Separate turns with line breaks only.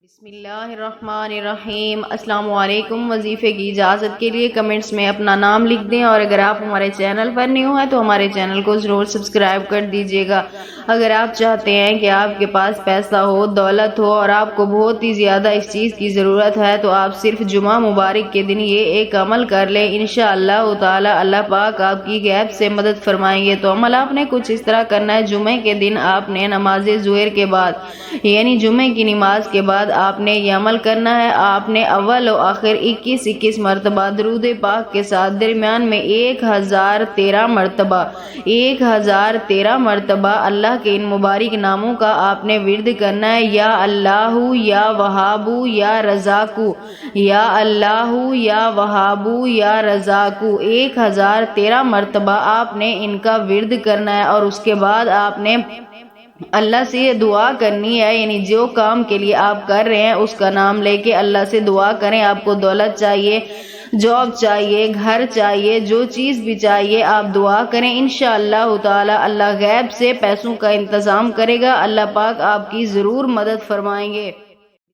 بسم اللہ الرحمن الرحیم۔ السلام علیکم۔ وظیفے کی اجازت کے لیے کمنٹس میں اپنا نام لکھ دیں، اور اگر آپ ہمارے چینل پر نیو ہیں تو ہمارے چینل کو ضرور سبسکرائب کر دیجیے گا۔ اگر آپ چاہتے ہیں کہ آپ کے پاس پیسہ ہو، دولت ہو، اور آپ کو بہت ہی زیادہ اس چیز کی ضرورت ہے، تو آپ صرف جمعہ مبارک کے دن یہ ایک عمل کر لیں، انشاءاللہ تعالی اللہ پاک آپ کی غیب سے مدد فرمائیں گے۔ تو عمل آپ نے کچھ اس طرح کرنا ہے۔ جمعے کے دن آپ نے نماز ظہر کے بعد، یعنی جمعے کی نماز کے بعد آپ نے یہ عمل کرنا ہے۔ آپ نے اول و آخر 21 مرتبہ درود پاک کے ساتھ درمیان میں 1013 مرتبہ اللہ کے ان مبارک ناموں کا آپ نے ورد کرنا ہے۔ یا اللہ یا وہاب یا رزاق، یا اللہ یا وہاب یا رزاق، 1013 مرتبہ آپ نے ان کا ورد کرنا ہے۔ اور اس کے بعد آپ نے اللہ سے یہ دعا کرنی ہے، یعنی جو کام کے لیے آپ کر رہے ہیں اس کا نام لے کے اللہ سے دعا کریں۔ آپ کو دولت چاہیے، جاب چاہیے، گھر چاہیے، جو چیز بھی چاہیے آپ دعا کریں، انشاءاللہ تعالی اللہ غیب سے پیسوں کا انتظام کرے گا۔ اللہ پاک آپ کی ضرور مدد فرمائیں گے۔